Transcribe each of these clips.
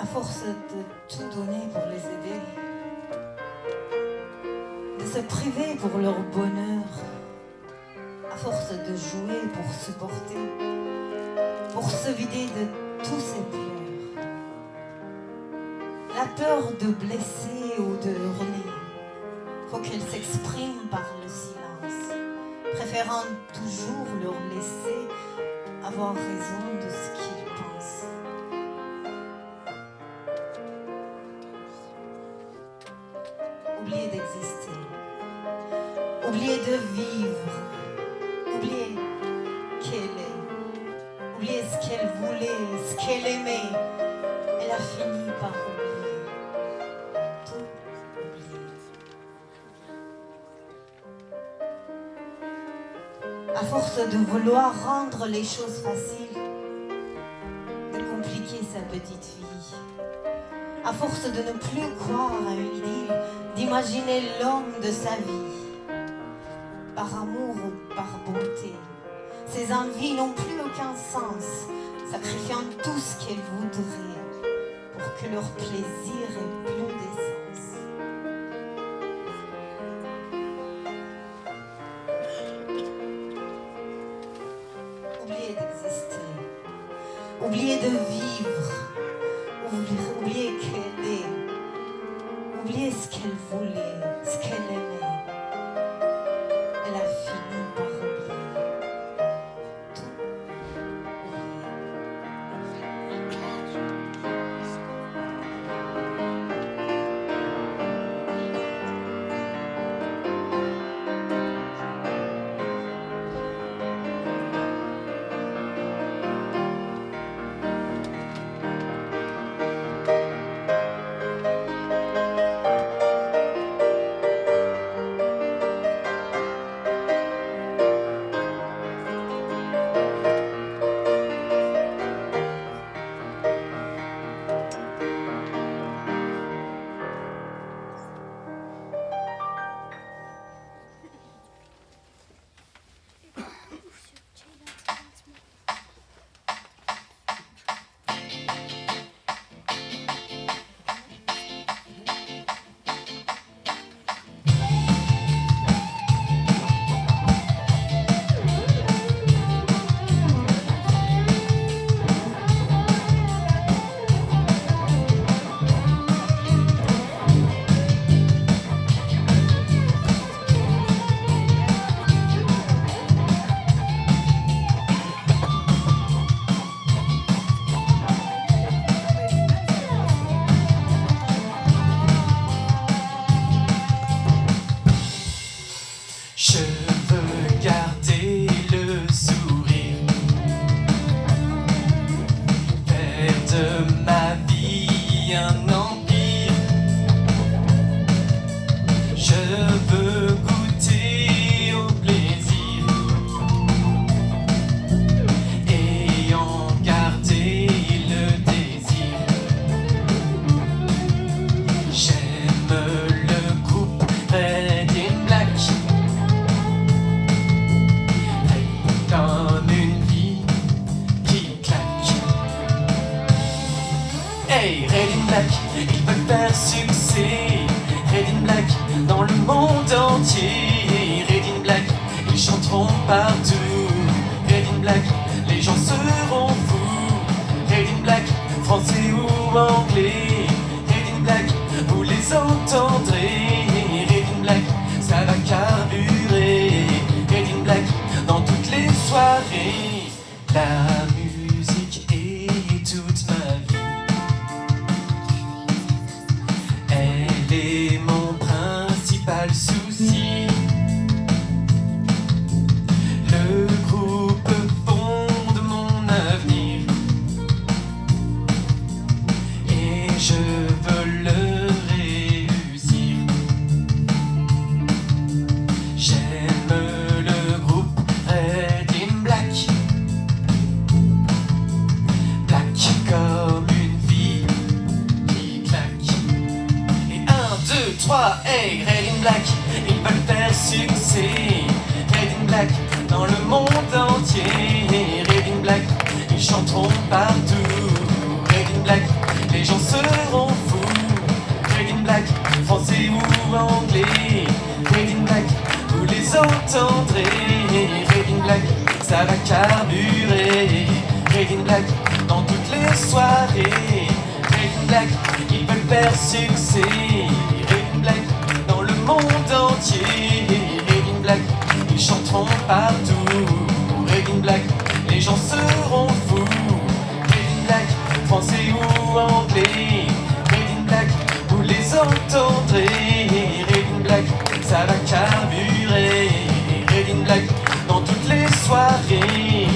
À force de tout donner pour les aider, de se priver pour leur bonheur, à force de jouer pour supporter, pour se vider de tous ses pleurs, la peur de blesser ou de hurler, faut qu'elle s'exprime par le silence, préférant toujours leur laisser avoir raison de ce qu'ils pensent. Oublier d'exister, oublier de vivre, oublier qu'elle est, oublier ce qu'elle voulait, ce qu'elle aimait. Elle a fini par oublier, tout oublier. À force de vouloir rendre les choses faciles, de compliquer sa petite vie, à force de ne plus croire à une idylle, d'imaginer l'homme de sa vie, par amour ou par bonté, ses envies n'ont plus aucun sens, sacrifiant tout ce qu'elles voudraient pour que leur plaisir ait plus d'essence. Oublier d'exister, oublier de vivre, oublier qu'elle est, oublier ce qu'elle voulait, ce qu'elle aimait. Elle a fini par oublier, tout oublier. Je veux garder le sourire, faire de ma vie un empire. Je veux goûter au plaisir et en garder le désir. J'aime le groupe Red in Black, comme une vie qui claque. Hey, Red in Black, ils veulent faire succès. Red in Black, dans le monde entier. Red in Black, ils chanteront partout. Red in Black, les gens seront fous. Red in Black, français ou anglais. Red in Black, vous les entendrez. Red in Black, ça va carburer. Red in Black, dans toutes les soirées. La musique est toute ma vie. Elle est mon principal souci. Le groupe fonde mon avenir et je veux le réussir. J'aime le groupe Red in Black, black comme une vie qui claque. Et 1, 2, 3, hey, Red in Black, ils veulent faire succès. Red in Black, dans le monde entier. Red in Black, ils chanteront partout. Red in Black, les gens seront fous. Red in Black, français ou anglais. Red in Black, vous les entendrez. Red in Black, ça va carburer. Red in Black, dans toutes les soirées. Red in Black, ils veulent faire succès. Red in Black, dans le monde entier. Red in Black, ils chanteront partout. Red in Black, les gens seront fous. Red in Black, français ou anglais. Red in Black, vous les entendrez. Red in Black, ça va carburer. Red in Black, dans toutes les soirées.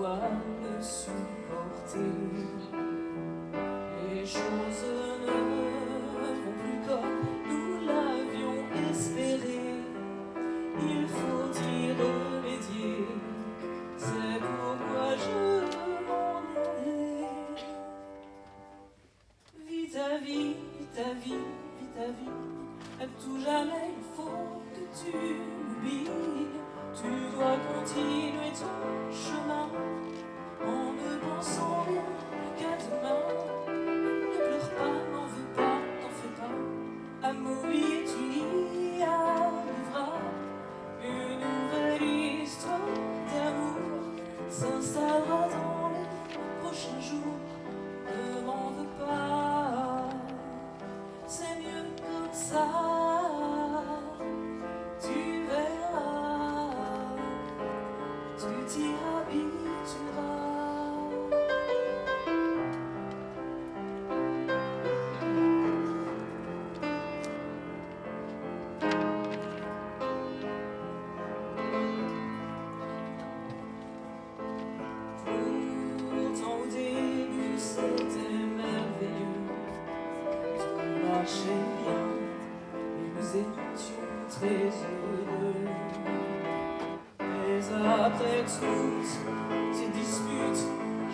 dois le supporter. Les choses ne vont plus comme nous l'avions espéré. Il faut y remédier, c'est pourquoi je m'en allais. Vis ta vie, vis ta vie, vis ta vie. À tout jamais, il faut que tu l'oublies. Tu dois continuer ton chemin en ne pensant rien qu'à demain. Ne pleure pas, n'en veux pas, t'en fais pas. À m'oublier, tu y arriveras. Une nouvelle histoire d'amour s'installera dans les prochains jours. Ne m'en veux pas, c'est mieux comme ça. Tu verras, tu t'y habitueras. Pourtant au début c'était merveilleux, tout marchait bien et nous étions très heureux. Mais après toutes ces disputes,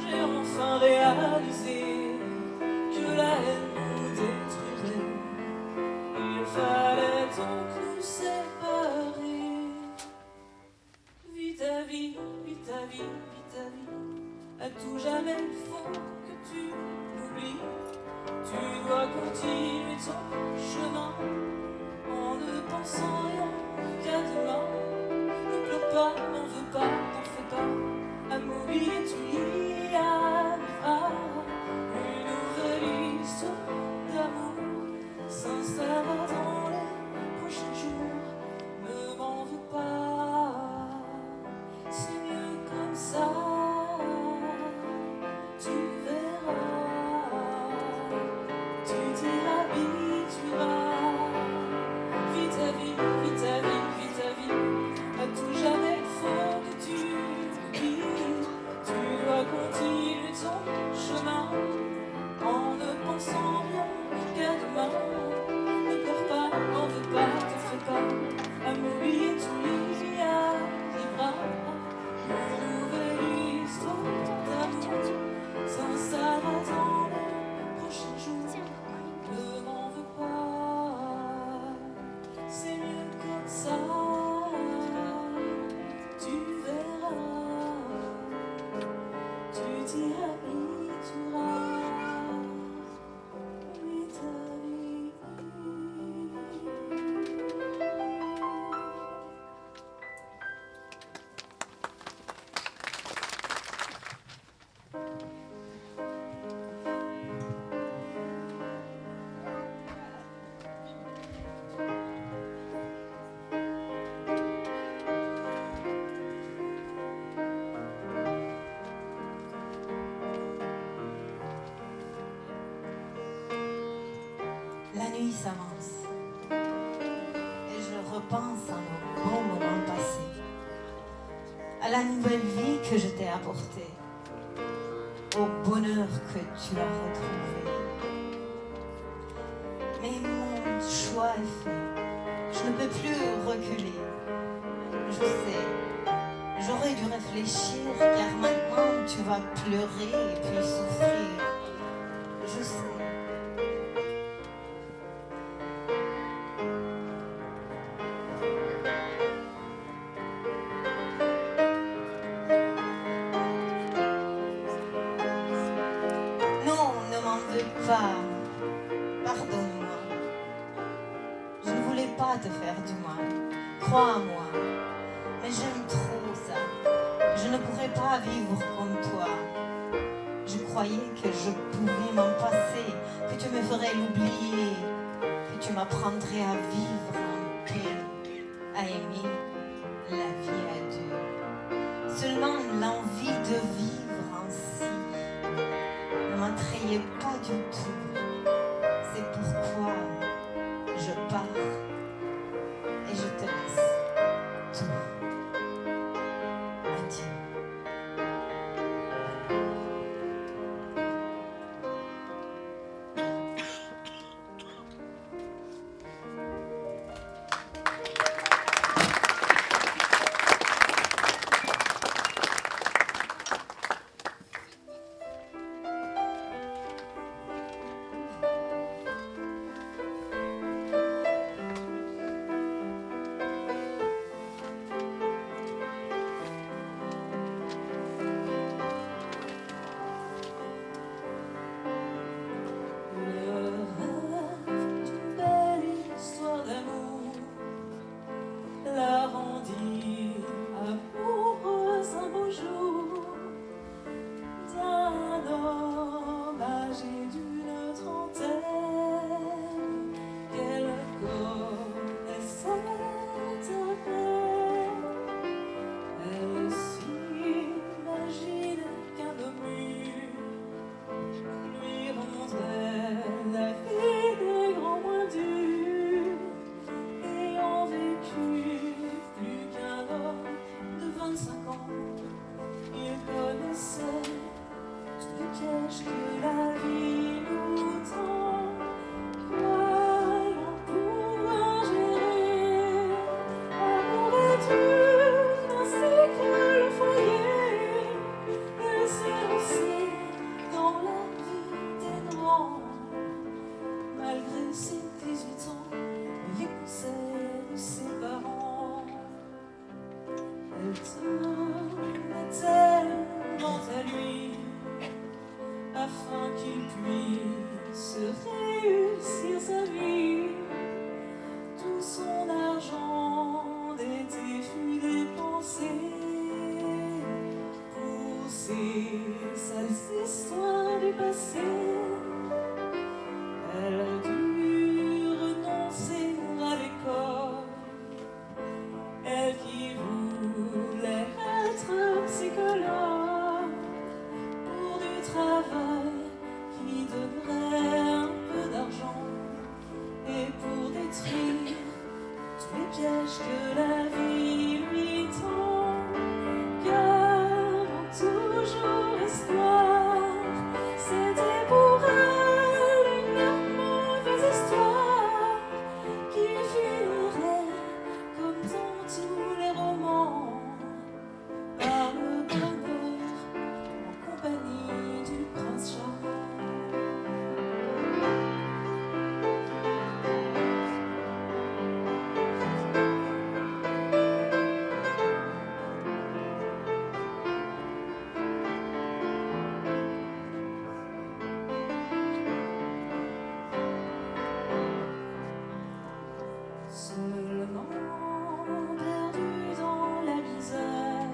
j'ai enfin réalisé que la haine nous détruirait. Il fallait donc nous séparer. Vis ta vie, vis ta vie, vis ta vie. À tout jamais, il faut que tu l'oublies. Tu dois continuer ton chemin en ne pensant rien qu'à demain. Ne pleure pas, n'en veux pas, t'en fais pas. À m'oublier, tu y arriveras. Une nouvelle histoire d'amour s'installera dans les prochains jours. Ne m'en veux pas, c'est mieux comme ça. Tu verras, tu t'y habitueras. Vis ta vie, vis ta vie, vis ta vie. À tout jamais, il faut que tu l'oublies. Tu dois continuer ton chemin en ne pensant rien qu'à demain. Ne pleure pas, n'en veux pas, t'en fais pas. À m'oublier, tu y arriveras. Une nouvelle histoire d'amour s'installera dans les prochains jours. Ne m'en veux pas, c'est mieux comme ça. Tu verras, tu t'y habitueras. Vis ta vie. La nuit s'avance et je repense à nos bons moments passés, à la nouvelle vie que je t'ai apportée, au bonheur que tu as retrouvé. Mais mon choix est fait, je ne peux plus reculer. Je sais, j'aurais dû réfléchir car maintenant tu vas pleurer et puis souffrir. Je sais. Non, ne m'en veux pas. Pardonne-moi. Je ne voulais pas te faire du mal. Crois-moi. Mais j'aime trop ça. Je ne pourrais pas vivre comme toi. Je croyais que je pouvais m'en passer, que tu me ferais l'oublier, que tu m'apprendrais à vivre en paix, à aimer la vie à deux. Seulement l'envie de vivre ainsi ne m'attrayait pas du tout. C'est pourquoi je pars et je te laisse tout. Adieu. ans, il connaissait tous les pièges que la vie nous tend, croyant pouvoir gérer amour et Dieu, ainsi que le foyer. Il s'est lancé dans la vie des grands, malgré ses 18 ans et les conseils de ses parents. Elle tenait tellement à lui afin qu'il puisse réussir sa vie. Tout son argent d'été fut dépensé pour ces sales histoires du passé. Elle a dû renoncer à l'école, elle qui voulait être psychologue, pour du travail qui donnerait un peu d'argent et pour détruire tous les pièges que la vie lui tend. Gardant toujours espoir, c'était pour elle une mauvaise histoire qui finirait comme dans tous les romans, par le bonheur en compagnie du prince charmant. Seulement perdu dans la misère,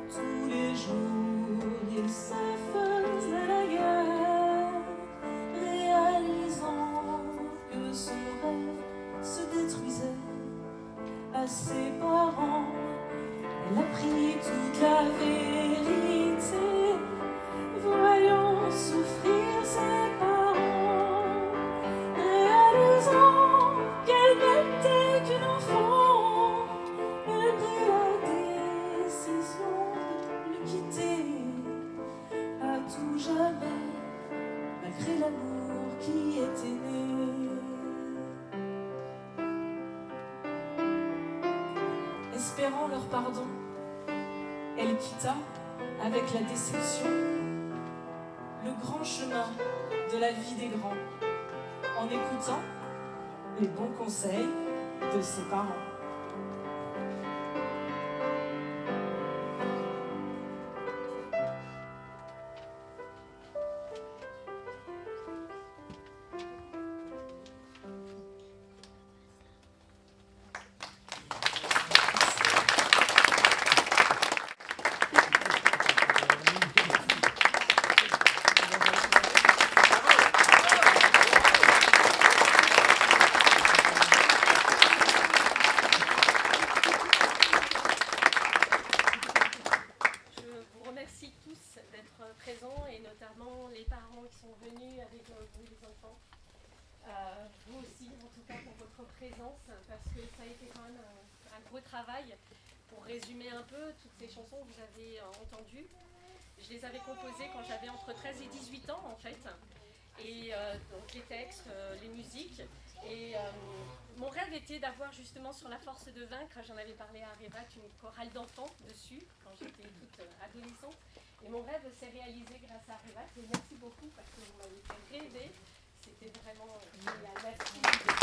tous les jours il se faisait la guerre, réalisant que son rêve se détruisait. À ses parents, elle a pris toute la vérité, voyant souffrir ses parents, réalisant qu'elle n'était qu'une enfant. Elle prit la décision de le quitter à tout jamais, malgré l'amour qui était né. Espérant leur pardon, elle quitta, avec la déception, le grand chemin de la vie des grands, en écoutant les bons conseils de ses parents. Et notamment les parents qui sont venus avec vous les enfants. Vous aussi, en tout cas, pour votre présence, parce que ça a été quand même un gros travail pour résumer un peu toutes ces chansons que vous avez entendues. Je les avais composées quand j'avais entre 13 et 18 ans, en fait. Et donc les textes, les musiques. Et mon rêve était d'avoir justement sur La Force de Vaincre, j'en avais parlé à Révat, une chorale d'enfants dessus, quand j'étais toute adolescente. Et mon rêve s'est réalisé grâce à Révat. Et merci beaucoup parce que vous m'avez fait rêver. C'était vraiment génial. Merci.